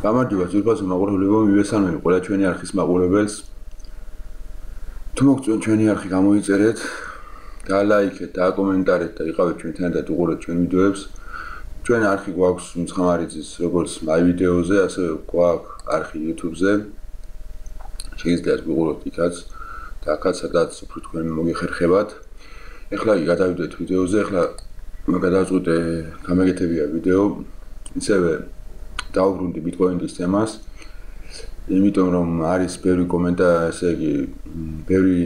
გამარჯობა ძვირფასო მაყურებლებო, მივესალმები ყველა ჩვენი არხის მაყურებელს. თუ მოგწონთ ჩვენი არხი, გამოიწერეთ, დალაიქეთ, დააკომენტარეთ და იყავით ჩვენთან და უყურეთ ჩვენ ვიდეოებს. ჩვენ არხი გვაქვს მცხამარიძის როგორც მაი ვიდეოზე, ასევე გვაქვს არხი YouTube-ზე. შეგიძლიათ ვიყუროთ იქაც და აქაც სადაც უფრო თქვენ მოგიხერხებათ. ეხლა გადავიდეთ ვიდეოზე, ეხლა გადავწყვიტე გამეკეთებია ვიდეო, ისევე დავუბრუნდი ბიტკოინის თემას, იმიტომ რომ არის ბევრი კომენტარი, ესე იგი, ბევრი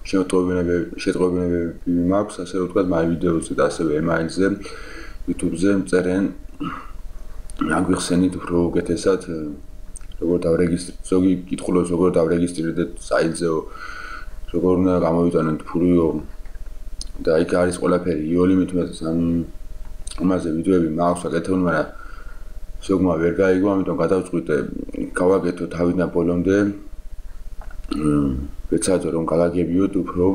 შეტყობინებები მაქვს, ასე რომ ვთქვათ, მაი ვიდეოზე და ასევე email-ზე, YouTube-ზე წერენ, აგვიხსენით უფრო უკეთესად, როგორ დავრეგისტრირდეთ, ზოგი კითხულობს, როგორ დავრეგისტრირდეთ საიტზეო, როგორ უნდა გამოვიტანოთ ფულიო და იქ არის ყველაფერი, იოლიმით მეც ამაზე ვიდეოები მაქვს აკეთებული, მაგრამ ზოგმა ვერ გაიგო, ამიტომ გადავწყვიტე გავაკეთო თავიდან ბოლომდე. ვეცადო რომ გავაგებიოთ უფრო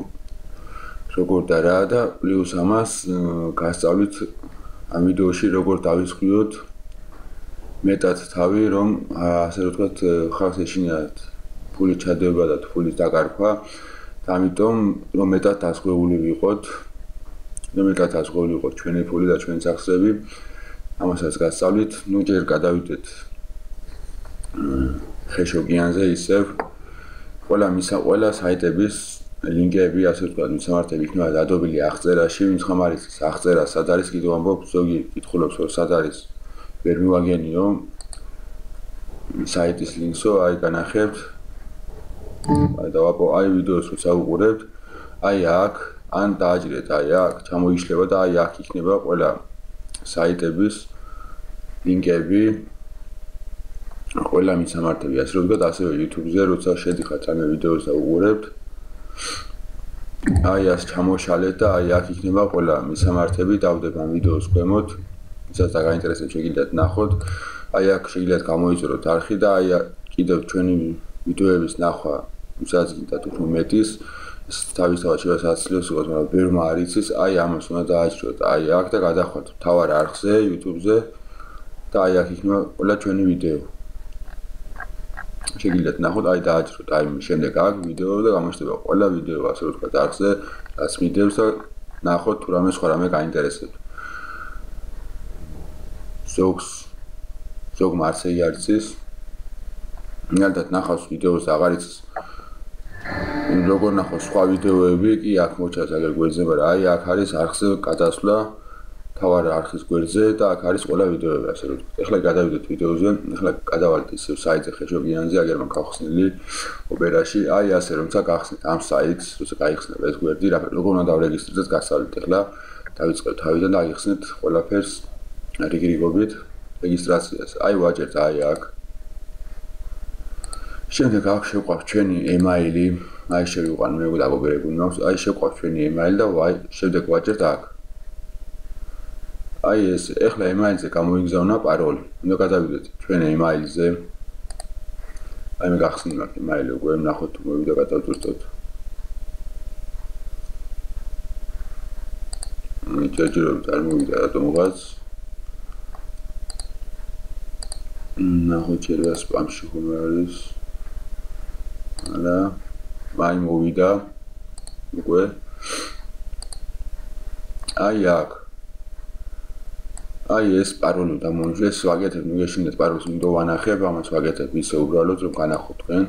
როგორ და რა და პლუს ამას გასწავლით ამ ვიდეოში როგორ დავისხიოთ მეტად თავი, რომ ასე რომ ვთქვათ, ხალხს ეშინიათ ფული ჩადება და ფულის დაკარგვა. ამიტომ რომ მეტად დასწრებული ვიყოთ, ჩვენი ფული და ჩვენი სახსრები. ამასაც გასწავლით, ჯერ გადავიდეთ ხეშოგიანზე ისევ ყველა საიტების ლინკები, ასე ვთქვათ, მისამართები იქნება დადობილი აღწერაში, მცხამარიძის აღწერა სად არის, კიდევ ამბობ, ზოგი კითხულობს, რომ სად არის, ვერ მივაგენიო საიტის ლინკსო, აი განახებთ, აი ვიდეოს როცა უყურებთ, აი აქ, ან დააჭრეთ, აი აქ, ჩამოიშლება და აი აქ იქნება ყველა საიტების ლინკები, ყველა მისამართები, ასე რომ ვთქვათ, ასევე YouTube-ზე, როცა შედიხართ ამ ვიდეოს და უყურებთ, აი ას ჩამოშალეთ და აი აქ იქნება ყველა მისამართები, დავდებ ამ ვიდეოს ქვემოთ, ვისაც დაგაინტერესებს შეგიძლიათ ნახოთ, აი აქ შეგიძლიათ გამოიწეროთ არხი და აი კიდევ ჩვენი ვიდეოების ნახვა, ვისაც გინდათ უფრო მეტის, თავისთავად შევასაცილოს, მაგრამ ბევრმა არ იცის, აი ამას უნდა დააჭროთ, აი აქ და გადახვათ მთავარ არხზე, YouTube-ზე და აი აქ იქნება ყველა ჩვენი ვიდეო. შეგიძლიათ ნახოთ, აი დააჭროთ, აი შემდეგ აქ ვიდეო და გამოჩნდება ყველა ვიდეო, ასე რომ ვთქვათ, არხზე, რაც მიდევს და ნახოთ თუ რამე სხვა რამე გაინტერესებთ. ზოგმა არც ეგ არ იცის, ნამდვილად ნახავს ვიდეოს და აღარ იცის. როგორ ნახოს სხვა ვიდეოები, კი აქ მოჩანს აგერ გვერდზე, მაგრამ აი აქ არის არხზე გადასვლა, თავარ არხის გვერდზე და აქ არის ყველა ვიდეოები, ასე რომ ვთქვათ. ეხლა გადავიდეთ ვიდეოზე, ეხლა გადავალთ ისევ საიტზე ხეშოგიანზე, აგერ მაგ გავხსნილი ოპერაში, აი ასე რომცა გახსნით ამ საიტს, როცა გაიხსნება ეს გვერდი, როგორ უნდა დავრეგისტრირდეთ, გასწავლით. ეხლა დავიწყებთ თავიდან და აიხსნით ყველაფერს რიგრიგობით რეგისტრაციას. აი ვაჭერთ აი აქ. შემდეგ აქ შევყვავთ ჩვენი email-ი, აი შევიყვან მე დაგობერებული მაქვს, აი შევყვავთ ჩვენი email და შემდეგ ვაჭერთ აქ. აი ეს ეხლა email-ზე გამოიგზავნა პაროლი. უნდა გადავიდეთ ჩვენ email-ზე. აი მე გახსნილი მაქვს email-ი უკვე, ნახოთ თუ მოვიდა გადავწყვეტოთ. ჯერჯერობით არ მოვიდა რატომღაც. ნახოთ შეიძლება spam-ში ხომ არის. არა, აი მოვიდა უკვე. აი აქ. აი ეს პაროლი დამოიჭრა, ეს ვაკეთებ, მიგეშინეთ პაროლს, მინდა ვანახებ, ამას ვაკეთებ ისე უბრალოდ, რომ განახოთ თქვენ.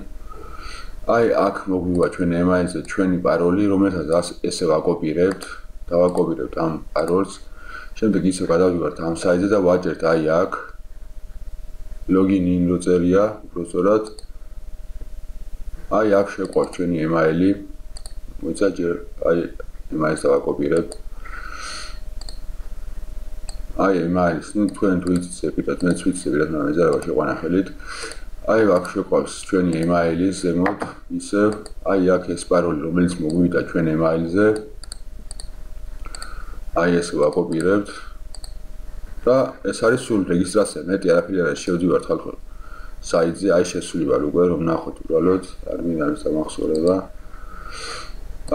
აი აქ მოგვივა ჩვენ email-ზე ჩვენი პაროლი, რომელსაც ესე ვაკოპირებთ, დავაკოპირებთ ამ პაროლს. შემდეგ ისე გადავდივართ ამ საიტზე და ვაჭერთ აი აქ. login-in რო წერია, უბრალოდ აი აქ შევყვავთ ჩვენი email-ი. მოიცა ჯერ აი email-ს დავაკოპირებთ. აი email-ს, თქვენ თუ იცით, მეც ვიცი, მაგრამ ეზარება შეყვანახელით. აი აქ შევყვავს ჩვენი email-ი ზემოთ, ისევ აი აქ ეს პაროლი, რომელიც მოგვივიდა ჩვენ email-ზე. აი ეს ვაკოპირებთ. და ეს არის სულ რეგისტრაცია, მეტი არაფერი არ არის, შევდივართ ხალხო საიტზე, აი შესული ვარ უკვე, რომ ნახოთ უბრალოდ, არ მინდა ის დამახსოვრება.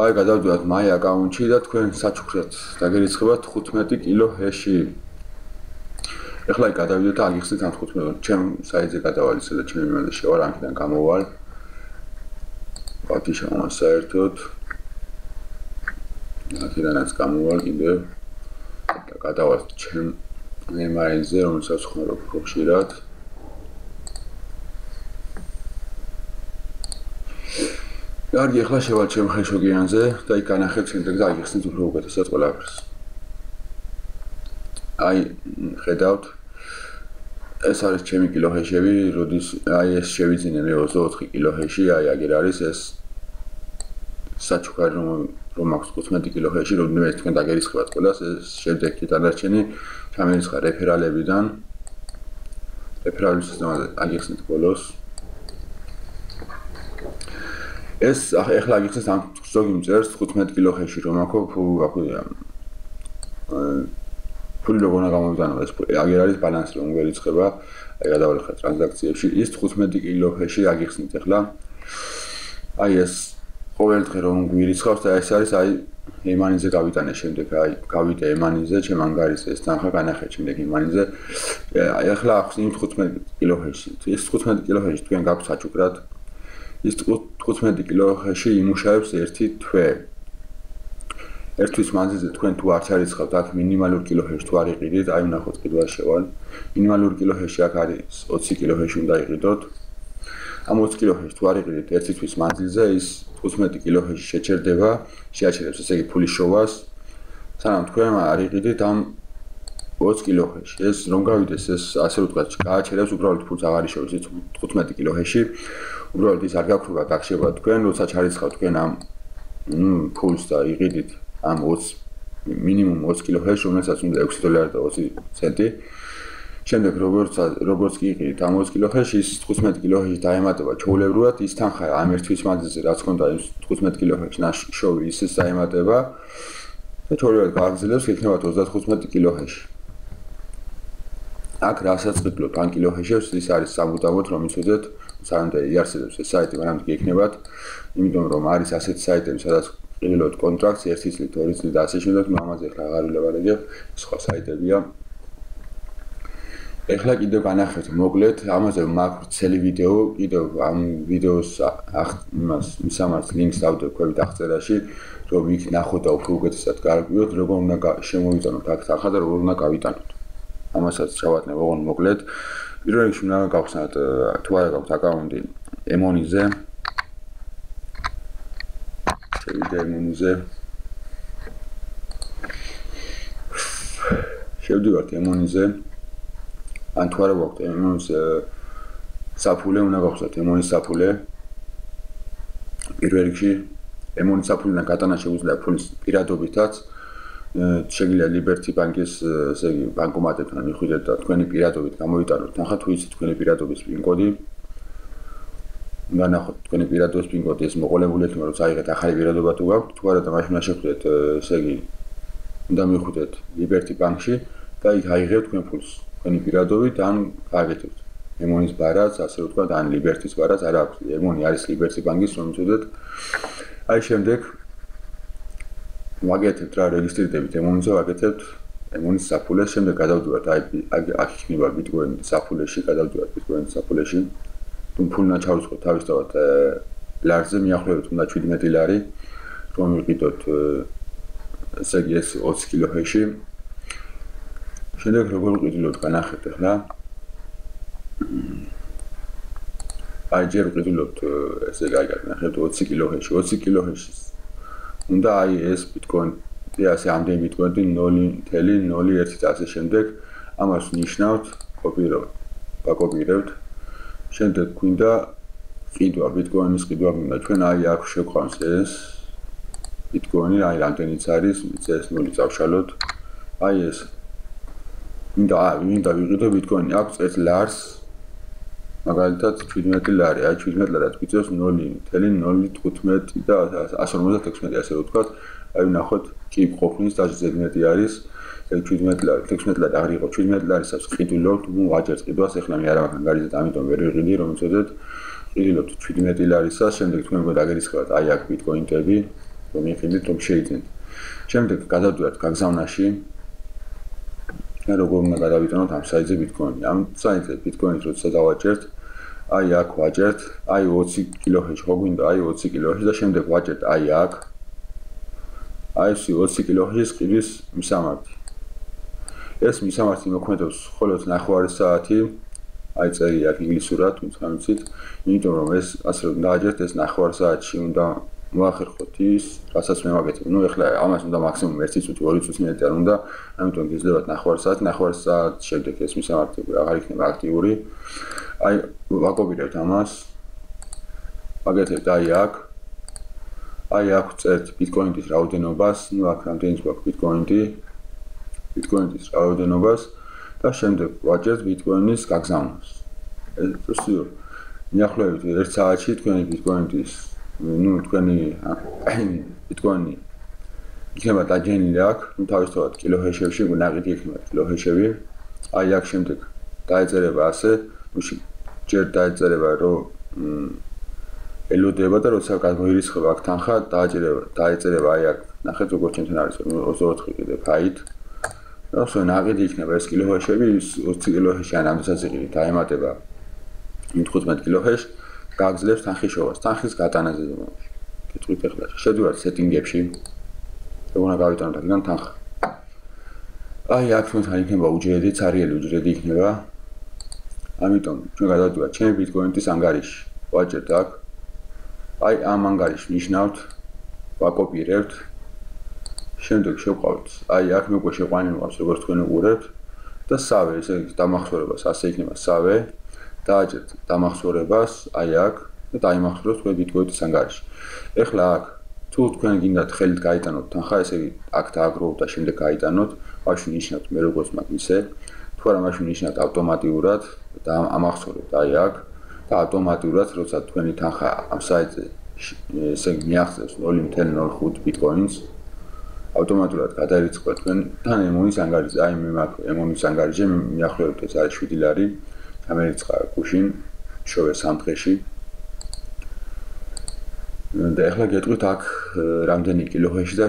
აი გადავდივართ my account-ში და თქვენ საჩუქრად დაგერიცხებათ 15 კილო ჰეში. ეხლა გადავიდეთ და აგიხსნით ამ 15 ჩემ საიტზე გადავალ ისე და ჩემი იმედი შევარ ამიდან გამოვალ პატი შემოვა საერთოდ აქედანაც გამოვალ კიდევ და გადავალ ჩემ email-ზე რომელსაც ხმარობ ხშირად კარგი ეხლა შევალ ჩემ ხელშოგიანზე და იქ განახეთ შემდეგ და აგიხსნით უფრო უკეთესად ყველაფერს აი ხედავთ ეს არის ჩემი კილოჰეშები, როდის აი ეს შევიძინე მე 24 კილოჰეში, აი აგერ არის ეს საჩუქარი რომ აქვს 15 კილოჰეში, როდნივე თქვენ დაგერისხებათ ყველას ეს შემდეგი დანარჩენი ჩამერისხა რეფერალებიდან რეფერალურ სისტემაზე აგიხსნით ბოლოს ეს ახლა აგიხსნით ამ ზოგი მწერს 15 კილოჰეში რომ აქვს ფული როგორ უნდა გამოვიტანო ეს ფული აგერ არის ბალანსი რომ ვერიცხება აი გადავალეხა ტრანზაქციებში ის 15 კილოჰეში აგიხსნით ახლა აი ეს ყოველ დღე რომ გვირიცხავს და ეს არის აი ემანიზე გავიტანე შემდეგ აი გავიდე ემანიზე ჩემ ანგარიშზე ეს თანხა განახეთ შემდეგ ემანიზე აი ახლა აქვს იმ 15 კილოჰეში ეს 15 კილოჰეში თქვენ გაქვთ საჩუქრად ის 15 კილოჰეში იმუშავებს ერთი თვე ერთვის მანძილზე თქვენ თუ არ ჩარიცხავთ აქ მინიმალურ კილოჰეში თუ არ იყიდით აი ვნახოთ კიდევ შევალ მინიმალურ კილოჰეში აქ არის 20 კილოჰეში უნდა იყიდოთ ამ 20 კილოჰეში თუ არ იყიდით ერთი თვის მანძილზე ის 15 კილოჰეში შეჩერდება შეაჩერებს ესე იგი ფულის შოვას სანამ თქვენ არ იყიდით ამ 20 კილოჰეში ეს რომ გავიდეს ეს ასე ვთქვათ გააჩერებს უბრალოდ ფულს აღარ იშოვებს ეს 15 კილოჰეში უბრალოდ ის არ გაქრობა დაგშება თქვენ როცა ჩარიცხავთ თქვენ ამ ფულს და იყიდით am 20 minimum 20 კილოჰეში რომელსაც უნდა $6.20 შემდეგ როგორც კი იყიდით ამ 20 კილოჰეში ის 15 კილოჰეში დაემატება ჩვეულებრივად ის თანხა ამ ერთვის მანძილზე რაც ხონდა იმ 15 კილოჰეში შოვი ის დაემატება და ჩვეულებრივად გააგრძელებს იქნება 35 კილოჰეში აქ რასაც ყიდულობთ ან კილოჰეშებს ის არის სამუდამოდ რომ იცოდეთ სანამდე იარსებებს ეს საიტი მანამდე იქნებათ იმიტომ რომ არის ასეთი საიტები სადაც ყიდულობთ კონტრაქტს 1 წლით 2 წლით და ასე შემდეგ ამაზე ახლა აღარ ვილაპარაკებ სხვა საიტებია ეხლა კიდევ განახეთ მოკლედ ამაზე მაქვს ვრცელი ვიდეო კიდევ ამ ვიდეოს მისამართს ლინკს დავდებ ქვევით აღწერაში რომ იქ ნახოთ და უფრო უკეთესად გაარკვიოთ როგორ უნდა შემოვიტანოთ აქ თანხა და როგორ უნდა გავიტანოთ ამასაც ჩავატნე ოღონდ მოკლედ პირველ რიგში უნდა გავხსნათ თუ არა გაქვთ აკაუნტი ემონიზე შევდივართ ემონიზე ან თუ არა გაქვთ ემონის საფულე უნდა გავხსნათ ემონის საფულე პირველ რიგში ემონის საფულიდან გატანა შეუძლია ფულის პირადობითაც შეგიძლია Liberty Bank-ის ესე იგი ბანკომატებთან მიხვიდეთ და თქვენი პირადობით გამოვიტანოთ თანხა თუ იცით თქვენი პირადობის პინ კოდი უნდა ნახოთ თქვენი პირადობის პინ კოდი ეს მოყოლებული იქნება რომ წაიღეთ ახალი პირადობა თუ გაქვთ თუ არა და მაშინ უნდა შეხვდეთ ესე იგი უნდა მიხვიდეთ Liberty Bank-ში და იქ აიღებთ თქვენ ფულს თქვენი პირადობით ან გააკეთებთ ემონის ბარას ასე ვთქვათ ან Liberty-ის ბარას არ აქვს ემონი არის Liberty Bank-ის რომ იცოდეთ აი შემდეგ ვაკეთებთ რა რეგისტრირდებით ემონზე ვაკეთებთ ემონის საფულეს შემდეგ გადავდივართ აი აქ იქნება ბიტკოინი საფულეში გადავდივართ ბიტკოინის საფულეში თუ ფულნა ჩავიწყოთ თავისთავად ლარზე მიახლოებით უნდა 17 ლარი რომ ვიყიდოთ ესე იგი ეს 20 კილოჰეში შემდეგ როგორ ვიყიდოთ განახეთ ახლა აი ჯერ ვიყიდოთ ესე იგი განახეთ 20 კილოჰეში 20 კილოჰეში უნდა აი ეს ბიტკოინი ასე ამდენი ბიტკოინი 0.01 და ასე შემდეგ ამას ნიშნავთ ვაკოპირებთ შემდეგ გვინდა ყიდვა ბიტკოინის ყიდვა გვინდა ჩვენ აი აქ შევყავს ეს ბიტკოინი აი რამდენიც არის ეს 0 წავშალოთ აი ეს მინდა ვიყიდო ბიტკოინი აქვს ეს ლარს მაგალითად 17 ლარი აი 17 ლარად გვიწევს 0.015 და 156 ასე ვთქვათ აი ვნახოთ კი ყოფნის დაჟეცმეტი არის 17 ლარი 16 ლარი აღარ იყო 17 ლარისაც ყიდულობთ ვაჯერს ყიდვას ახლა მე არ მაქვს ანგარიშზე ამიტომ ვერ ვიყიდი რომ იცოდეთ ყიდულობთ 17 ლარისაც შემდეგ თქვენ გაგერისხებათ აი აქ ბიტკოინები რომ იყიდით რომ შეიძინეთ შემდეგ გადავდივართ გაგზავნაში მე როგორ უნდა გადავიტანოთ ამ საიტზე ბიტკოინი. ამ საიტზე ბიტკოინს როცა დავაჭერთ, აი აქ ვაჭერთ, აი 20 კილოჰეში ხო გვინდა, აი 20 კილოჰეში და შემდეგ ვაჭერთ აი აქ. აი ეს 20 კილოჰეშის ყიდვის მისამართი. ეს მისამართი მოქმედებს მხოლოდ 9 საათი. აი წერი აქ ინგლისურად, თუმცა ვიცით, იმიტომ რომ ეს ასე რომ დააჯერთ ეს 9 საათში უნდა მოახერხოთ ის, რასაც მე ვაკეთებ. ნუ ეხლა ამას უნდა მაქსიმუმ 1 წუთი, 2 წუთი მეტი არ უნდა, ამიტომ გიძლებათ 9 საათი, 9 საათის შემდეგ ეს მისამართი აღარ იქნება აქტიური. აი ვაკოპირებთ ამას. ვაკეთებთ აი აქ. აი აქ წერთ ბიტკოინის რაოდენობას, ნუ აქ რამდენიც გვაქვს ბიტკოინის რაოდენობას და შემდეგ ვაჭერთ ბიტკოინის გაგზავნას. ეს უბრალოდ მიახლოებით 1 საათში თქვენი ბიტკოინის ნუ თქვენი ბიტკოინი იქნება დაჯენილი აქ, ნუ თავისთავად კილოჰეშებში, ნაყიდი იქნება კილოჰეშები. აი აქ შემდეგ დაეწერება ასე, ნუ ჯერ დაეწერება რომ ელოდება და როცა გამოირიცხება აქ თანხა, დაეწერება აი აქ, ნახეთ როგორ ჩემთან არის 24 კიდე ფაით. და ხო ნაყიდი იქნება ეს კილოჰეშები, 20 კილოჰეში ან ამდენსაც იყიდით, დაემატება 15 კილოჰეშ, გააგზლებს თანხის თანხის გატანაზე. კითხვით ახლა შედივართ სეტინგებში. როგორ უნდა გავიტანოთ აქედან თანხა. აი აქ თქვენთან იქნება უჯრედი, ცარიელი უჯრედი იქნება. ამიტომ ჩვენ გადავდივართ ჩემი ბიტკოინის ანგარიში. ვაჭერთ აქ. აი ამ ანგარიშს ნიშნავთ, ვაკოპირებთ. შემდეგ შევყავთ. აი აქ მე უკვე შეყვანილი მყავს როგორც თქვენ უყურებთ და სავე, ესე იგი დამახსოვრებას ასე იქნება სავე. დააჭერთ დამახსოვრებას აი აქ და დაიმახსოვროთ თქვენ ბიტკოინის ანგარიში. ეხლა აქ თუ თქვენ გინდათ ხელით გაიტანოთ თანხა, ესე იგი აქ დააგროვოთ და შემდეგ გაიტანოთ, მაშინ ნიშნავთ მე როგორც მაგ ისე. თუ არა მაშინ ნიშნავთ ავტომატურად და ამახსოვრებთ აი აქ და ავტომატურად როცა თქვენი თანხა ამ საიტზე ესე იგი მიაღწევს 0.05 ბიტკოინს ავტომატურად გადაირიცხება თქვენთან ემონის ანგარიზე. აი მე მაქვს ემონის ანგარიზე მიახლოებით ეს არის 7 ლარი. ამერიცხა გუშინ შოვე 3 დღეში. და ეხლა გეტყვით აქ რამდენი კილოჰეში და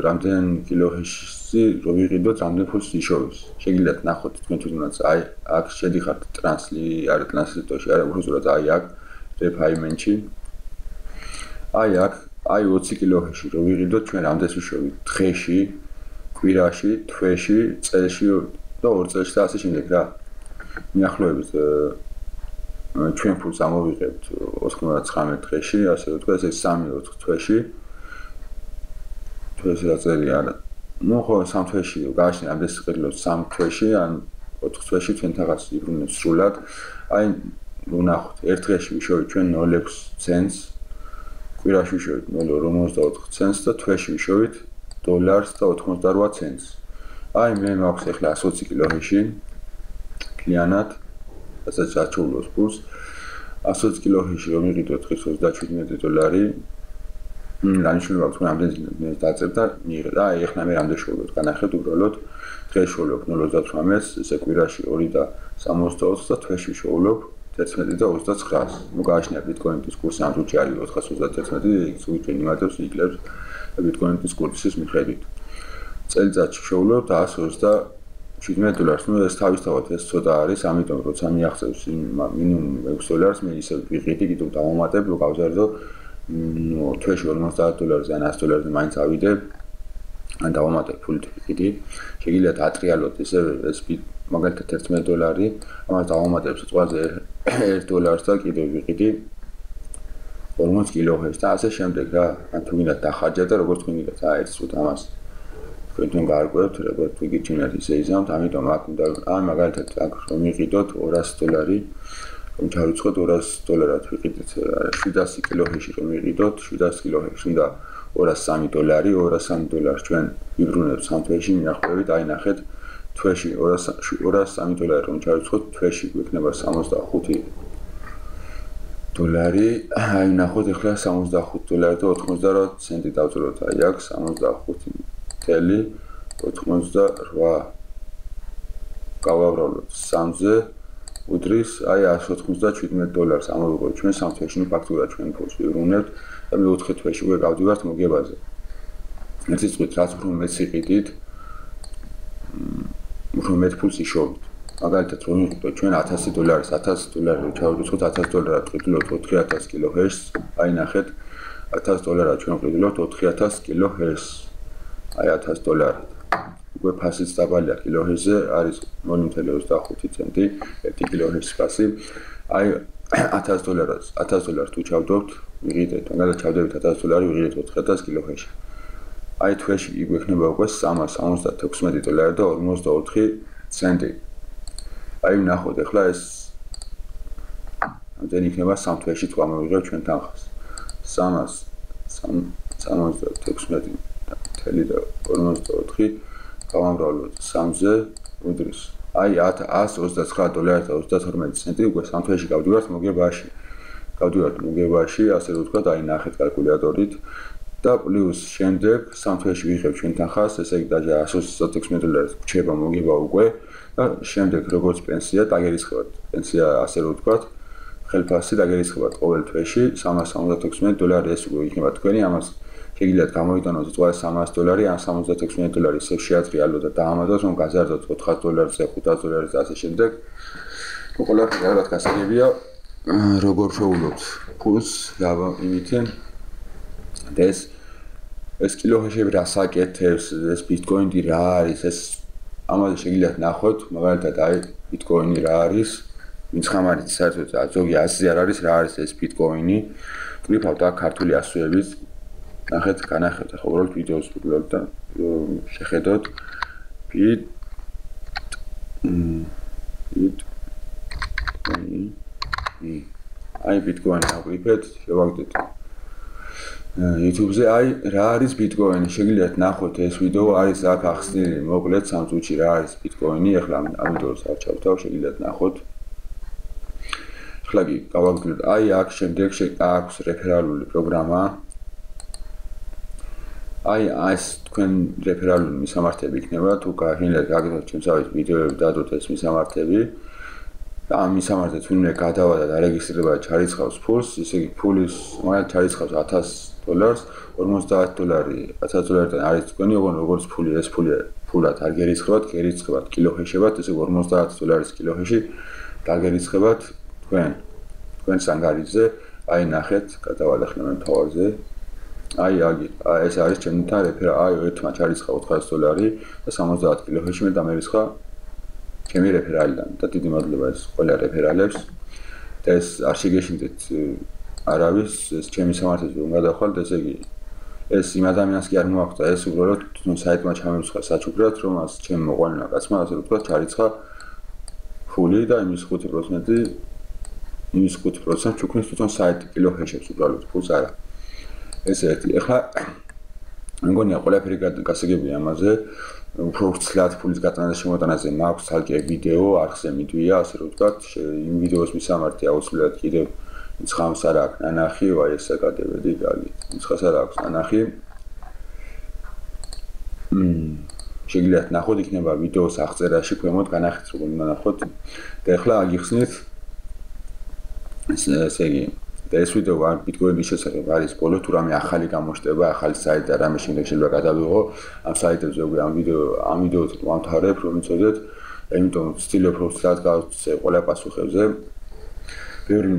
რამდენ კილოჰეში რო ვიყიდოთ, რამდენ ფულს იშოვებს. შეგიძლიათ ნახოთ თქვენ თვითონაც აი აქ შედიხართ ტრანსლატორში, არა უბრალოდ აი აქ რეფაიმენტში. აი აქ აი 20 კილოჰეში რო ვიყიდოთ, ჩვენ რამდენს ვიშოვით დღეში, კვირაში, თვეში, წელში და 2 წელში და ასე შემდეგ რა. მიახლოებით ჩვენ ფულს ამოვიღებთ 99 დღეში, ასე ვთქვა, ეს 3-4 თვეში. თვეში დაწერია არა. ნუ ხო 3 თვეში გააშლი ამდენს ყიდულობთ 3 თვეში ან 4 თვეში ჩვენ თაღას იბრუნებს სრულად. აი ვნახოთ, ერთ დღეში ვიშოვით ჩვენ 0.6 ცენტს, კვირაში ვიშოვით 0.54 ცენტს და თვეში ვიშოვით $1.88 ცენტს. აი მე მაქვს ახლა 120 კილოჰეში კლიანად, რასაც აჩვენებს ფულს. 120 კილოჰეში რომ იყიდოთ დღეს $27. დანიშნულება აქვს მე ამდენ მე დაწერთ და მიიღე და აი ახლა მე რამდენ შევოლოთ, განახეთ უბრალოდ დღეს შევოლობ 0.38-ს, ესე კვირაში 2.64 და თვეში შევოლობ 11.29. ნუ გააშნია ბიტკოინის კურსი ამ ჯუჯი არის 431, იქ უჩვენ იმატებს იკლებს ბიტკოინის კურსის მიხედვით. წელიწადში შევოლობ და $127. ნუ ეს თავისთავად ეს ცოტა არის, ამიტომ როცა მიაღწევს მინიმუმ $6 მე ისე ვიყიდი, კიდევ დავამატებ, რომ გავზარდო თვეში $50 ან $100 მაინც ავიდებ, ან დავამატებ ფულით ვიყიდი. შეგიძლიათ ატრიალოთ ესე ეს მაგალითად $11, ამას დავამატებ სიტყვაზე $1 და კიდევ ვიყიდი 40 კილოჰეში და ასე შემდეგ რა. ან თუ გინდათ დახარჯათ და როგორც თქვენ გინდათ ერთ წუთს ამას თქვენ გაარკვევთ, როგორც ვიგიჩინათ ისე იზამთ, ამიტომ აქ უნდა ან მაგალითად აქ რომ ვიყიდოთ $200, რომ ჩავიწყოთ $200-ად ვიყიდეთ 700 კილოჰეში რომ ვიყიდოთ, 700 კილოჰეში უნდა $203, $203 ჩვენ ვიბრუნებთ 3 თვეში, მიახლოებით აი ნახეთ თვეში $203 რომ ჩავიწყოთ, თვეში გვექნება $65. აი ნახოთ ახლა $65.88 დავწეროთ აი აქ 65.88 გავაბრალოთ 3-ზე უდრის აი $197 ამოვიღოთ ჩვენ 3 თვეში ფაქტურად ჩვენ ფულს ვიბრუნებთ და მე 4 თვეში უკვე გავდივართ მოგებაზე. ერთი წუთით რაც უფრო მეც იყიდით უფრო მეტ ფულს იშოვით. მაგალითად, რომ ვიყიდოთ ჩვენ $1000, $1000 ჩავდუხოთ $1000 ვყიდულობთ 4000 კილოჰერცს, აი ნახეთ $1000 ჩვენ ვყიდულობთ 4000 კილოჰერცს. აი $1000. უკვე ფასიც დაბალია კილოჰერცზე, არის 0.25 ცენტი 1 კილოჰერცის ფასი. აი $1000 თუ ჩავდობთ, ვიყიდეთ, მაგალითად ჩავდებით $1000, ვიყიდეთ 4000 კილოჰერცში. აი თვეში იგვექნება უკვე $376 და 54 ცენტი. აი ვნახოთ ახლა ეს ამდენი იქნება 3 თვეში თუ ამოვიღებ ჩვენ თანხას. 376.44 გავამრავლოთ 3-ზე უდრის. აი $129.32 უკვე 3 თვეში გავდივართ მოგებაში, ასე რომ ვთქვათ, აი ნახეთ კალკულატორით და პლუს შემდეგ 3 თვეში ვიღებ ჩვენ თანხას, ესე იგი დაჟე $116 რჩება მოგება უკვე და შემდეგ როგორც პენსია დაგერისხებათ. პენსია ასე რომ ვთქვათ, ხელფასი დაგერისხებათ ყოველ თვეში $376 ეს უკვე იქნება თქვენი, ამას შეგიძლიათ გამოიტანოთ ზღვას $300 ან $76 ისე შეატრიალოთ და დაამატოთ, რომ გაზარდოთ $400-ზე, $500-ზე და ასე შემდეგ. ყველაფერი რაღაც გასაგებია, როგორ შევულობთ ფულს, იმითი და ეს კილოჰერცები რა საკეთებს, ეს ბიტკოინი რა არის, ეს ამაზე შეგიძლიათ ნახოთ, მაგალითად აი ბიტკოინი რა არის, ვინც ხამარით საერთოდ ზოგი ასზე არ არის რა არის ეს ბიტკოინი, ვკრიფავთ აქ ქართული ასოებით, ნახეთ, განახეთ, ახლა უბრალოდ ვიდეოს ვიგლობთ და შეხედოთ აი ბიტკოინი აღვიფეთ, შევაგდეთ YouTube-ზე, აი რა არის ბიტკოინი, შეგიძლიათ ნახოთ ეს ვიდეო, არის აქ ახსნილი მოკლედ 3 წუთში რა არის ბიტკოინი, ახლა ამ ვიდეოს არ ჩავთავ, შეგიძლიათ ნახოთ. ახლა კი გავაგრძელოთ, აი აქ შემდეგ აქვს რეფერალური პროგრამა. აი ეს თქვენ რეფერალური მისამართები იქნება, თუ გაგინდათ გაგდოთ ჩემსავით ვიდეოები დადოთ ეს მისამართები. და ამ მისამართებს ვინმე გადავა და დარეგისტრირება ჩარიცხავს ფულს, ისე იგი ფულის მაგალითად ჩარიცხავს $1000, $50 $1000-დან არის თქვენი, როგორც ფული, ეს ფულად არ გერიცხებათ, გერიცხებათ კილოჰერცშებად, ესე $50 კილოჰერცში დაგერიცხებათ თქვენ სანგარიძე, აი ნახეთ, გადავალეხნე მე თავაზე. აი ეს არის ჩემთან აი ერთმა ჩარიცხა $400 და 70 კილოჰერცში მე დამერიცხა ჩემი რეფერალიდან და დიდი მადლობა ეს ყველა რეფერალებს და ეს არ შეგეშინდეთ არავის ეს ჩემი სამართლით რომ გადახვალთ ესე იგი ეს იმ ადამიანს კი არ მოაქვს ეს უბრალოდ თვითონ საიტმა ჩამერცხა საჩუქრად რომ ას ჩემ მოყოლნა კაცმა ასე ვთქვათ ჩარიცხა ფული და იმის 5% ჩუქნის თვითონ საიტი კილოჰერცებს უბრალოდ ფულს არა ეს ერთი ახლა მგონია ყველაფერი გასაგებია ამაზე უფრო ვრცლად ფულის გატანაზე შემოტანაზე მაქვს თალკე ვიდეო არხზე მიდვია ასე რომ ვთქვათ იმ ვიდეოს მისამართი აუცილებლად კიდევ ცხამს არ აქვს ნანახი ვაი ეს საკადებედი გაგით ცხას არ აქვს ნანახი შეგიძლიათ ნახოთ იქნება ვიდეოს აღწერაში ქვემოთ განახეთ როგორ უნდა ნახოთ და ახლა აგიხსნით ესე იგი და ეს ვიდეო არ ბიტკოინის შესახებ არის ბოლო თუ რამე ახალი გამოჩნდება ახალი საიტი და რამე შემდეგ შეიძლება გადავიღო ამ საიტებზე უკვე ამ ვიდეოც ვამთავრებ რომ იცოდეთ იმიტომ ვცდილობ რომ ვცადოთ გავცე ყველა პასუხებზე ბევრი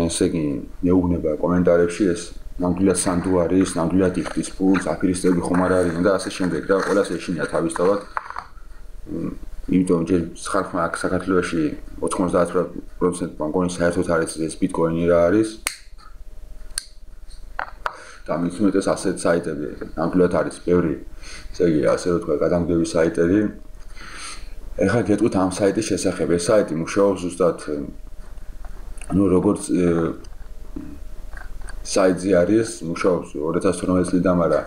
ესე იგი მეუბნება კომენტარებში ეს ნამდვილად სანდო არის ნამდვილად იხდის ფულს აფირისტები ხომ არ არის და ასე შემდეგ და ყველას ეშინია თავისთავად იმიტომ ჯერ ხალხმა აქ საქართველოში 90% ბანკონი საერთოდ არის ეს ბიტკოინი რა არის და მით უმეტეს ასეთ საიტები ნამდვილად არის ბევრი ესე იგი ასე რომ თქვა გადამგდები საიტები ეხლა გეტყვით ამ საიტის შესახებ ეს საიტი მუშაობს ზუსტად ანუ როგორც საიტი არის მუშაობს 2012 წლიდან მაგრამ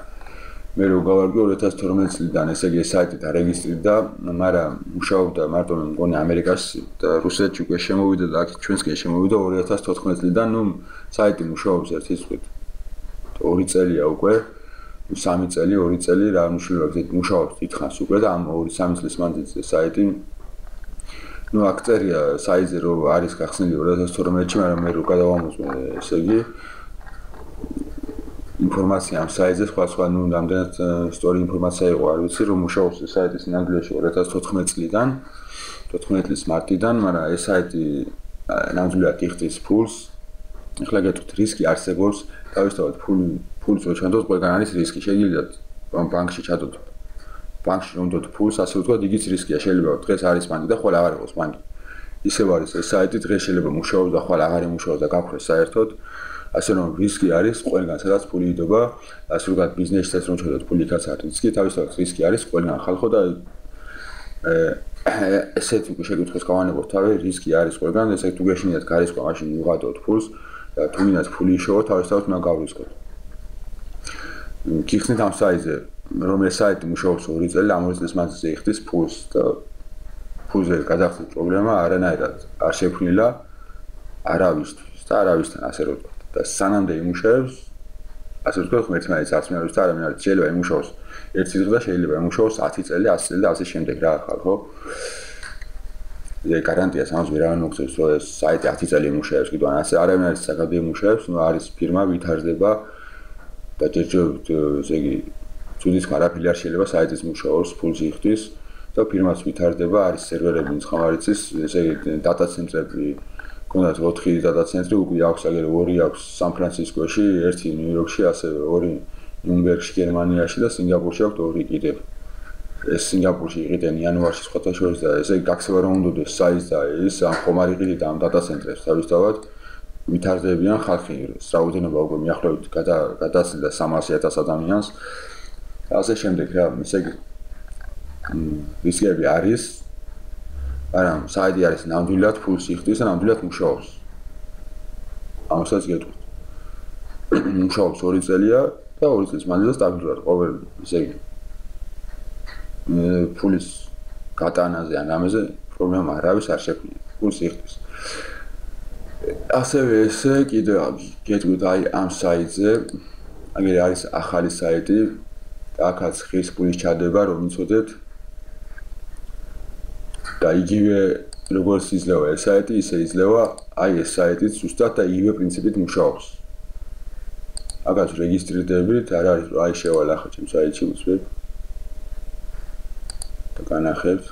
მე რო გავარკვე 2012 წლიდან ესე იგი საიტი დარეგისტრირდა მაგრამ მუშაობდა მარტო მე მგონი ამერიკაში და რუსეთში უკვე შემოვიდა და აქ ჩვენსკენ შემოვიდა 2014 წლიდან ნუ საიტი მუშაობს ერთი წლით 2 წელია უკვე 3 წელი 2 წელი რა მნიშვნელობა მუშაობს დიდხანს უკვე და ამ 2-3 წლის მანძილზე საიტი ნუ აქ წერია საიტზე რო არის გახსნილი 2012 წლში მაგრამ მე რო გადავამოწმე ესე იგი ინფორმაცია ამ საიტზე სხვა ნუ რამდენად სწორი ინფორმაცია იყო არ ვიცი რომ მუშაობს ეს საიტი სინამდვილეში 2014 წლიდან 14 წლის მარტიდან მაგრამ ეს საიტი ნამდვილად იხდის ფულს ახლა გეტყვით რისკი არსებობს თავისთავად ფულის რო ჩადოთ ყველგან არის რისკი შეგიძლიათ ბანკში ჩადოთ ბანკში რომ დოთ ფულს ასე ვთქვათ იგიც რისკია შეიძლება დღეს არის ბანკი და ხოლ აღარ იყოს ბანკი ისევ არის ეს საიტი დღეს შეიძლება მუშაობს და ხოლ აღარ იმუშაოს და გაფრთხილდეს საერთოდ ასე რომ რისკი არის ყველგან სადაც ფული იდობა ასე ვთქვათ ბიზნესსაც რომ ჩადოთ ფული იქაც არის რისკი თავისთავად რისკი არის ყველგან ხალხო და ესეთ უკვე შეგიძლიათ გავანებოთ თავი რისკი არის ყველგან ესე თუ გეშინიათ გარისკვა მაშინ უღადოთ ფულს და თუ მინდათ ფული იშოვოთ თავისთავად უნდა გავრისკოთ გიხსნით ამ საიტზე რომ ეს საიტი მუშაობს 2 წელი ამ 2 წლის მანძილზე იხდის ფულს და ფულზე გადახდით პრობლემა არანაირად არ შექმნილა არავისთვის და არავისთან ასე რომ ვთქვათ და სანამდე იმუშავებს ასე ვთქვათ ღმერთმაიც არც მეარის და არამედ არის შეიძლება იმუშაოს 1 დღე და შეიძლება იმუშაოს 10 წელი 100 წელი და ასე შემდეგ რა ხალხო ეს გარანტიას ამას ვერავინ მოგწევს რომ ეს საიტი 10 წელი იმუშავებს კიდევ ასე არამედ არის საკადე იმუშავებს ნუ არის ფირმა ვითარდება და ჯერჯერობით ესე იგი ცუდის არაფერი არ შეიძლება საიტის მუშაობს ფულს იხდის და ფირმაც ვითარდება არის სერვერები მცხამარიცის ესე იგი დატა ცენტრები კონდათ 4 დატა ცენტრი უკვე აქვს აგერ 2 აქვს სან-ფრანცისკოში 1 ნიუ-იორკში ასევე 2 ნიუმბერგში გერმანიაში და სინგაპურში აქვს 2 კიდევ ეს სინგაპურში იყიდენ იანვარში სხვათა შორის და ესე გაქცევა რომ უნდადეს საიტს და ის ამ ხომ არ იყიდით ამ დატა ცენტრებს თავისთავად ვითარდებიან ხალხი რაოდენობა უკვე მიახლოებით გადასცდა 300,000 ადამიანს და ასე შემდეგ რა ესე იგი რისკები არის მაგრამ საიტი არის ნამდვილად ფულს იხდის და ნამდვილად მუშაობს ამასაც გეტყვით მუშაობს 2 წელია და 2 წლის მანძილზე სტაბილურად ყოველ ესე იგი ფულის გატანაზე ან ამაზე პრობლემა არავის არ შექმნია ფულს იხდის ასევე ესე კიდევ გეტყვით აი ამ საიტზე აგერ არის ახალი საიტი და აქაც ხის ფულის ჩადება რომ იცოდეთ და იგივე როგორც იძლევა ეს საიტი ისე იძლევა აი ეს საიტიც ზუსტად და იგივე პრინციპით მუშაობს აქაც რეგისტრირდებით არ არის რომ აი შევალ ახლა ჩემ საიტში უცებ და განახებთ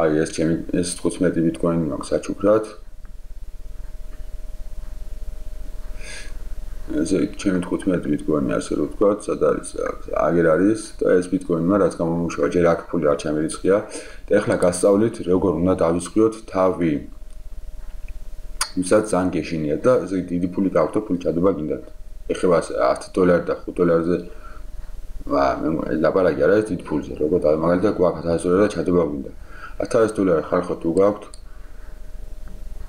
აი ეს ჩემი ეს 15 ბიტკოინი მაქვს საჩუქრად ეს ჩემი 15 ბიტკოინი ასე რომ ვთქვათ სად არის აგერ არის და ეს ბიტკოინმა რაც გამომუშავა ჯერ აქ ფული არ ჩამერიცხია და ეხლა გასწავლით როგორ უნდა დავისხიოთ თავი ვისაც ძალიან გეშინიათ და ესე დიდი ფული გაქვთ და ფული ჩადება გინდათ ეხება $10 და $5-ზე მე ლაპარაკი არ არის დიდ ფულზე როგორ მაგალითად გვაქვს $1000 და ჩადება გინდა $1000 ხალხო თუ გაქვთ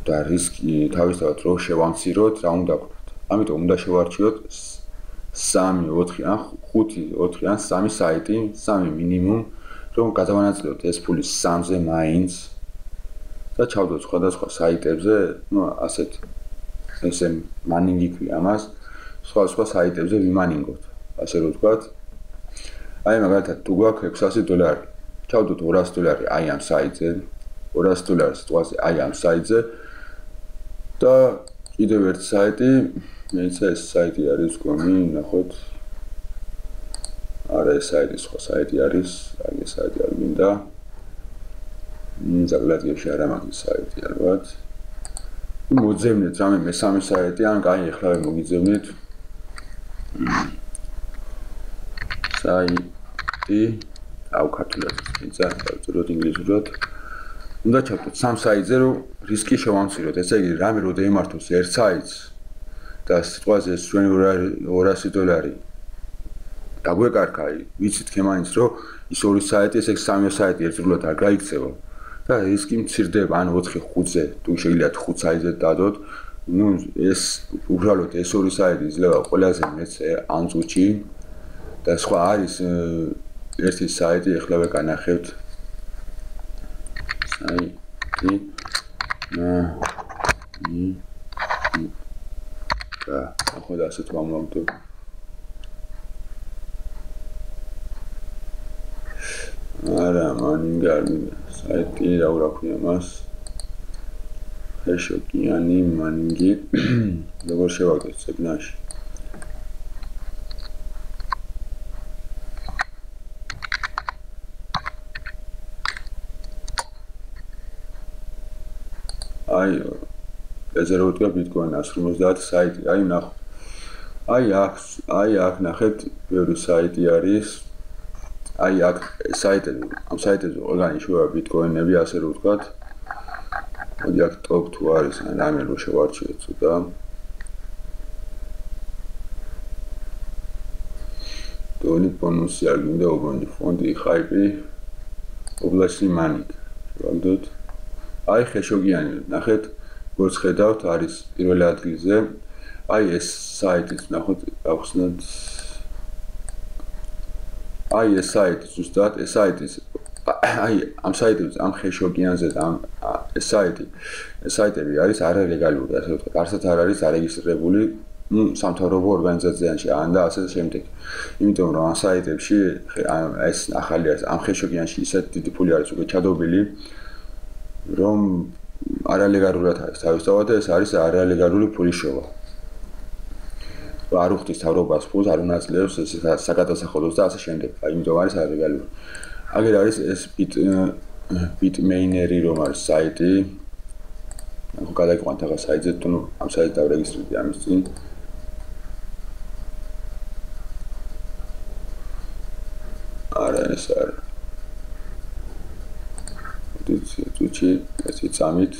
და რისკი თავისთავად რო შევამციროთ რა უნდა გქონდეთ ამიტომ უნდა შევარჩიოთ 3, 4 ან 5, 4 ან 3 საიტი, 3 მინიმუმ, რომ გადავანაწილოთ ეს ფული 3-ზე მაინც და ჩავდოთ სხვადასხვა საიტებზე, ну, ასეთ ესე მანინგი ქვია ამას, სხვა საიტებზე ვიმანინგოთ, ასე რომ ვთქვათ. აი მაგალითად, თუ გვაქვს $600, ჩავდოთ $200 აი ამ საიტზე, $200 სიტყვაზე აი ამ საიტზე და კიდევ ერთ საიტი მეცა ეს საიტი არის გონი, ნახოთ. არა ეს საიტი, სხვა საიტი არის, აი ეს საიტი არ მინდა. ზაგლატიაში არა მაგის საიტი ალბათ. მოძებნეთ რამე მესამე საიტი, ან კაი ეხლა მოგიძებნით. საიტი აუ ქართულად იწა, დავწეროთ ინგლისურად. უნდა ჩავთვალოთ სამ საიტზე, რომ რისკი შევამციროთ. ესე იგი, რამე რო დაემართოს ერთ საიტს და სიტყვაზე ჩვენ $200 დაგვეკარგა, ვიცით ხემაინც, რომ ის ორი საიტი, ესე იგი, სამი საიტი ერთდროულად არ გაიქცევა. და რისკი მცირდება, ან 4-5-ზე, თუ შეგიძლიათ 5 საიტზე დადოთ, ну, ეს უბრალოდ ეს ორი საიტი იძლევა ყველაზე მეცე ამ წუთში და სხვა არის ერთი საიტი, ეხლა ვეკანახებთ. საიტი ახლა ასეთ ვამოვდო. არა, მანინგ არ მინდა. საიტი რა ვქია მას? ეშოკიანი მანინგი როგორ შევაგდოთ ცებნაში აი ეზე რო ვთქვა ბიტკოინ 150 საიტი აი ნახოთ აი აქ ნახეთ ბევრი საიტი არის აი აქ საიტები ამ საიტებზე ყველგან იშვება ბიტკოინები ასე რომ ვთქვათ მოდი აქ ტოპ თუ არის ან რამე რო შევარჩიოთ ცოტა დონი ბონუსი არ გინდა უბონი ფონდი ხაიპი ობლაჩი მანი შევაგდოთ აი ხეშოგიანი ნახეთ როგორც ხედავთ არის პირველ ადგილზე აი ეს საიტი ნახოთ ახსნათ აი ეს საიტი ზუსტად ეს საიტის აი ამ საიტებზე ამ ხეშოგიანზე და ამ ეს საიტები არის არალეგალური ასე ვთქვათ არცერთ არ არის დარეგისტრირებული სამთავრობო ორგანიზაციაში ან და ასე შემდეგ იმიტომ რომ ამ საიტებში ეს ახალი არის ამ ხეშოგიანში ისეთ დიდი ფული არის უკვე ჩადობილი რომ არალეგალურად არის თავისთავად და ეს არის არალეგალური ფულის შოვა არ უხდის თავრობას ფულს არ უნაწილებს საგადასახადოს და ასე შემდეგ აი იმიტომ არის არალეგალური აგერ არის ეს bitmainer-ი რომ არის საიტი ახლა გადაგიყვანთ ახლა საიტზე თუ ამ საიტზე დავრეგისტრირდი ამის წინ არა ეს არა თუჩი ესე წამით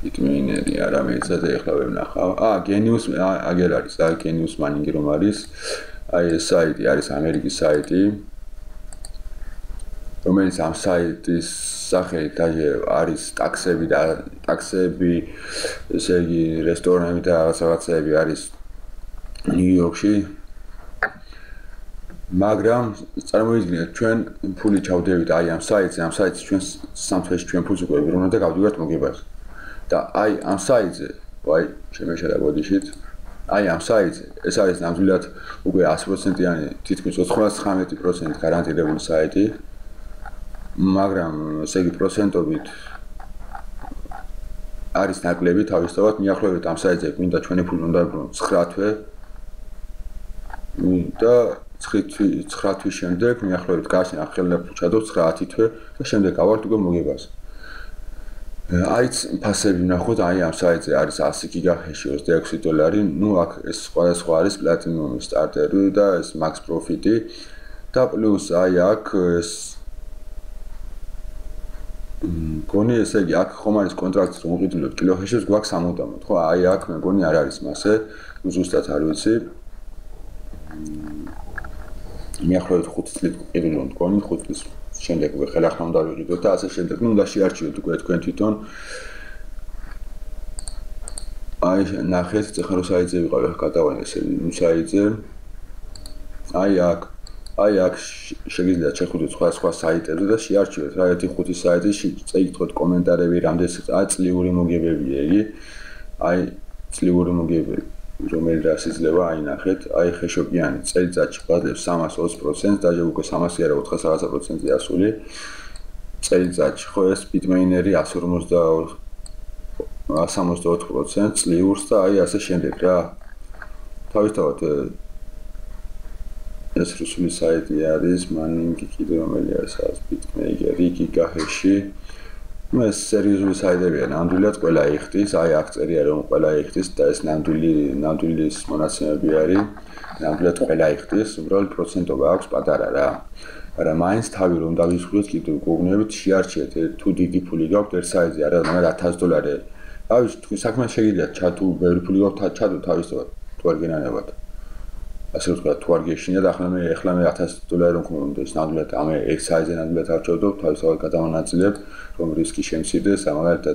bitmainer-ი არა მეცადე ახლა ვენახავ genius აგერ არის genius mining რომ არის აი ეს საიტი არის ამერიკის საიტი რომელიც ამ საიტის სახელით არის ტაქსები ესე იგი რესტორნები და რაღაცები არის ნიუ-იორკში მაგრამ წარმოიდგინეთ ჩვენ ფული ჩავდებით აი ამ საიტს ჩვენ სამთვეში ჩვენ ფულს უკვე ვიბრუნავთ და გავდივართ მოგებაზე და აი ამ საიტზე აი შემეშალა ბოდიშით აი ამ საიტზე ეს არის ნამდვილად უკვე 100%-იანი თითქმის 99% გარანტირებული საიტი მაგრამ ესე იგი პროცენტობით არის ნაკლები თავისთავად მიახლოებით ამ საიტზე მინდა ჩვენი ფული უნდა ვიბრუნოთ 9 თვე და 9 თვის შემდეგ მიახლოებით გასინ ახლა ჩადოთ 9 თვე და შემდეგ გავართ უკვე მოგებაზე აიც ფასები ნახოთ აი ამ საიტზე არის 100 გიგაჰეში $26 ნუ აქ ეს სხვადასხვა არის პლატინუმი სტარტერი და ეს max profit-ი და პლუს აი აქ ეს გონი ესე იგი აქ ხომ არის კონტრაქტი რომ უყიდულობ კილოჰეშებს გვაქვს ამოდამოდ ხო აი აქ მე გონი არ არის მასე ზუსტად არ ვიცი მიახლოებით 5 წლით ყიდულობ მგონი 5 წლის შემდეგ უკვე ხელახლა უნდა ვიყიდოთ და ასე შემდეგ ნუ უნდა შეარჩიოთ უკვე თქვენ თვითონ აი ნახეთ ეხლა რო საიტზე ვიყავ ახლა გადავალი ესე საიტზე აი აქ შეგიძლიათ შეხვიდეთ სხვა საიტებზე და შეარჩიოთ რა ერთი 5 საიტი წაიკითხოთ კომენტარები რამდენი წლიური მოგებებია იგი აი წლიური მოგებები რომელი რას იძლევა აი ნახეთ აი ხეშოკიანი წელიწადში ბადლებს 320% და უკვე 300 არა 400% ასული წელიწადში ხო ეს bitmainer-ი 164% წლიურს და აი ასე შემდეგ რა თავისთავად ეს რუსული საიტი არის მანინგი კიდე რომელი არის bitmainer-ი გიგაჰეში ну ეს სერიოზული საიტებია ნამდვილად ყველა იხდის აი აქ წერია რომ ყველა იხდის და ეს ნამდვილის მონაცემები არის ნამდვილად ყველა იხდის უბრალოდ პროცენტობა აქვს პატარა რა მაგრამ მაინც თავი რომ დავისხოთ კიდე გოგნებით შეარჩიეთ თუ დიდი ფული გაქვთ ერთ საიტზე არა $1000 აი თუ საქმე შეგიძლიათ ჩატუ ბევრი ფული გაქვთ ჩადო თავისთავად თუ არ გენანებათ ასე ვთქვათ თუ არ გეშინიათ ახლა მე $1000 რომ გქონდა ეს ნამდვილად ამ ერთ საიტზე ნამდვილად არ ჩავდო თავისთავად გადავანაწილებ რომ რისკი შემცირდეს ამალად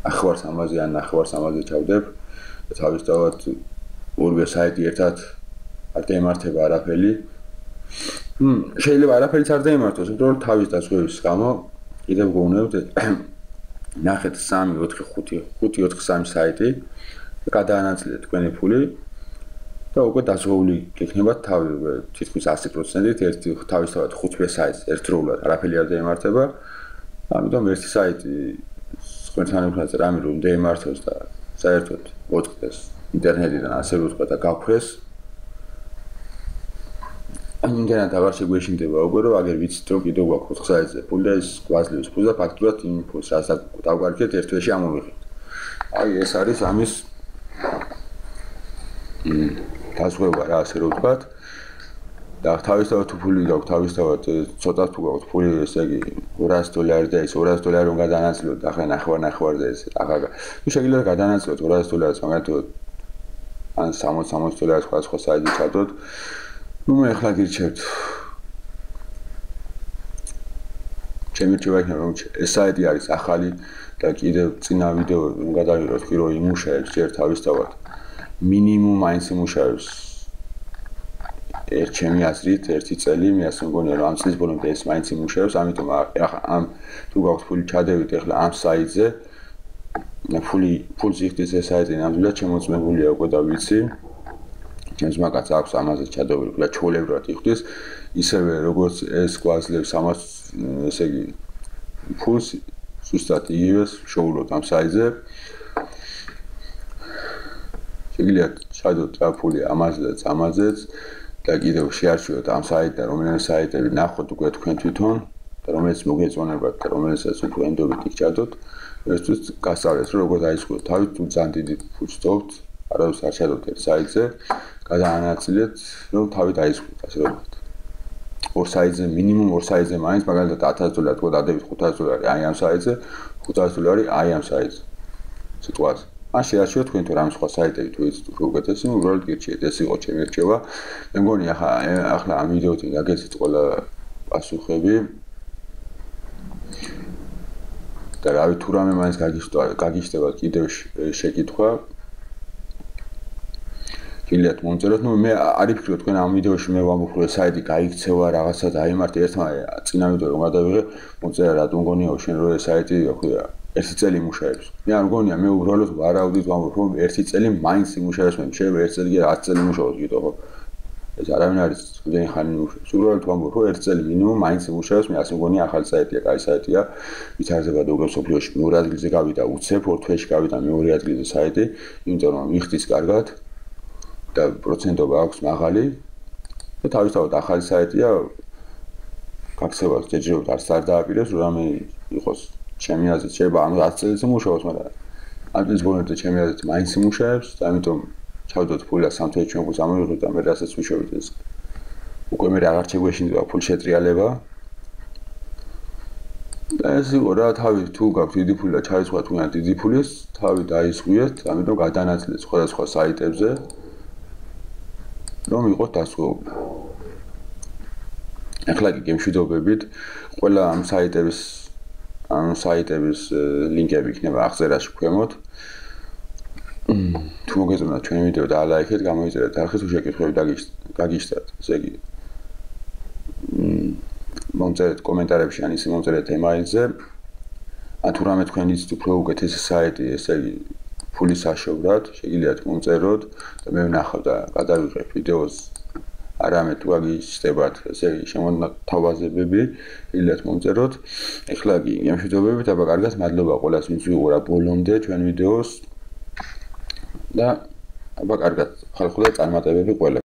ახوار 300-ზე ან 900-ზე ჩავდებ და თავისთავად ორივე საიტი ერთად არ დაემართება არაფერი შეიძლება არაფერიც არ დაემართოს უბრალოდ თავის დაზღვევის გამო კიდევ გეუბნებთ ნახეთ 3 4 5 5 4 3 საიტი და გადაანაწილეთ თქვენი ფული და უკვე დაზღვეული იქნება თავი თითქმის 100%-ით ერთი თავისთავად 5B საიტს ერთდროულად არაფერი არ დაემართება. ამიტომ ერთი საიტი ღმერთთანებთან რამე რომ დაემართოს და საერთოდ მოწყდეს ინტერნეტიდან ასე ვთქვა და გაფრეს. იმდენად აღარ შეგვეშინდება უკვე რომ აგერ ვიცით რომ კიდევ გვაქვს 4 საიტზე ფული და ის გვაძლევს ფულს და ფაქტურად იმ ფულს რასაც დავკარგეთ ერთ თვეში ამოვიღებთ. აი ეს არის ამის დაზღვევა რა ასე რომ ვთქვათ. და თავისთავად თუ ფული გაქვს, თავისთავად ცოტა თუ გაქვს ფული, ესე იგი $200 და ის $200 რომ გადაანაცვლოთ, ახლა ნახევარ და ეს აღარ. თუ შეგიძლიათ გადაანაცვლოთ $200, მაგალითად ან $60 სხვა საიტზე ჩადოთ. ну მე ახლა გირჩევთ. ჩემი რჩევა იქნება რომ ეს საიტი არის ახალი და კიდევ წინა ვიდეო რომ გადავიღოთ კი რომ იმუშავებს ჯერ თავისთავად. მინიმუმ მაინც იმუშავებს ჩემი აზრით 1 წელი, მე ასე მგონია რომ ამ წლის ბოლომდე ეს მაინც იმუშავებს, ამიტომ ამ თუ გაქვს ფული ჩადევით ახლა ამ საიტზე. ფულს იხდის ეს საიტი ნამდვილად შემოწმებულია უკვე და ვიცი. ჩემს მაგაც აქვს ამაზე ჩადებული, და ჩოლებრად იხდის, ისევე როგორც ეს გვაძლევს ამას, ესე იგი ფულს ზუსტად იგივეს შოულობთ ამ საიტზე. შეგიძლიათ ჩადოთ რა ფული ამაზეც და კიდევ შეარჩიოთ ამ საიტიდან რომელიმე საიტები ნახოთ უკვე თქვენ თვითონ და რომელიც მოგეწონებათ და რომელსაც უფრო ენდობით იქ ჩადოთ. ესთვის გასწავლეთ რომ როგორ დაიწყოთ. თავით თუ ძალიან დიდი ფულს ვსწავლთ, არავის არ ჩადოთ ერთ საიტზე, გადაანაწილეთ, რომ თავით დაიწყოთ, ასე რომ ვთქვათ. ორ საიტზე მინიმუმ ორ საიტზე მაინც მაგალითად $1000 თქვა დადებით $500 აი ამ საიტზე, $500 აი ამ საიტზე. სიტუაცია. ან შეარჩიოთ თქვენ თუ რამე სხვა საიტები თუ იცით უფრო უკეთესი, უბრალოდ გირჩიეთ, ეს იყო ჩემი რჩევა. მე მგონი ახლა ამ ვიდეოთი გაგეცით ყველა პასუხები. და რავი თუ რამე მაინც გაგიშტებათ კიდევ შეკითხვა. გიძლიათ მომწეროთ, ну მე არ ვფიქრობ თქვენ ამ ვიდეოში მე ვამბობ რომ საიტი გაიქცევა რაღაცა დაიმართე ერთმა წინა ვიდეო რომ გადავიღე, მომწერა რატომ მგონიაო შენ რომ ეს საიტი აქვია 1 წელი იმუშავებს. მე არ მგონია მე უბრალოდ ვარაუდით ვამბობ რომ 1 წელი მაინც იმუშავებს, მე შეიძლება 1 წელი კი 10 წელი იმუშაოს კიდევ ხო. ეს არავინ არის ძალიან ხანი იმუშავებს. უბრალოდ ვამბობ რომ 1 წელი მინიმუმ მაინც იმუშავებს, მე ასე მგონია ახალი საიტია, კაი საიტია. ვითარდება და უკვე სოფლიოში მეორე ადგილზე გავიდა უცებ, ორ თვეში გავიდა მეორე ადგილზე საიტი, იმიტომ რომ იხდის კარგად. და პროცენტობა აქვს მაღალი და თავისთავად ახალი საიტია გაქცევას ჯერჯერობით არ დააპირებს რომ რამე იყოს ჩემი აზრით შეიძლება ამ 10 წელიწადზე მუშაობს მაგრამ ამ წლის ბოლომდე ჩემი აზრით მაინც იმუშავებს და ამიტომ ჩავდოთ ფული და სამ თვეში ჩვენ ფულს ამოვიღოთ და მე რასაც ვიშოვით ეს უკვე მე აღარ შეგვეშინდება ფულ შეტრიალება და ეს იყო რა თავი თუ გაქვთ დიდი ფული და ჩაიწყოთ თქვენ დიდი ფულის თავი დაისხუიეთ ამიტომ გადაანაცვლეთ სხვადასხვა საიტებზე რომ იყოს დასწრებული. ახლა კი გემშვიდობებით, ყველა ამ საიტების ლინკები იქნება აღწერაში ქვემოთ. თუ მოგეწონათ ჩვენი ვიდეო და ლაიქეთ, გამოიწერეთ არხი თუ შეკითხვები გაგიშტათ. ესე იგი მომწერეთ კომენტარებში ან ისე მომწერეთ email-ზე. ან თუ რამე თქვენ იცით უფრო უკეთესი საიტი, ესე იგი ფულის საშოვრად, შეგიძლიათ მომწეროთ და მე ვნახავ და გადავიღებ ვიდეოს. არამედ თუ აგიშტებათ, ესე იგი შემოთავაზებები, შეგიძლიათ მომწეროთ. ეხლა კი გემშვიდობებით, აბა კარგად, მადლობა ყველას, ვინც ვიყურა ბოლომდე ჩვენ ვიდეოს და აბა კარგად, ხალხო და წარმატებები ყველას.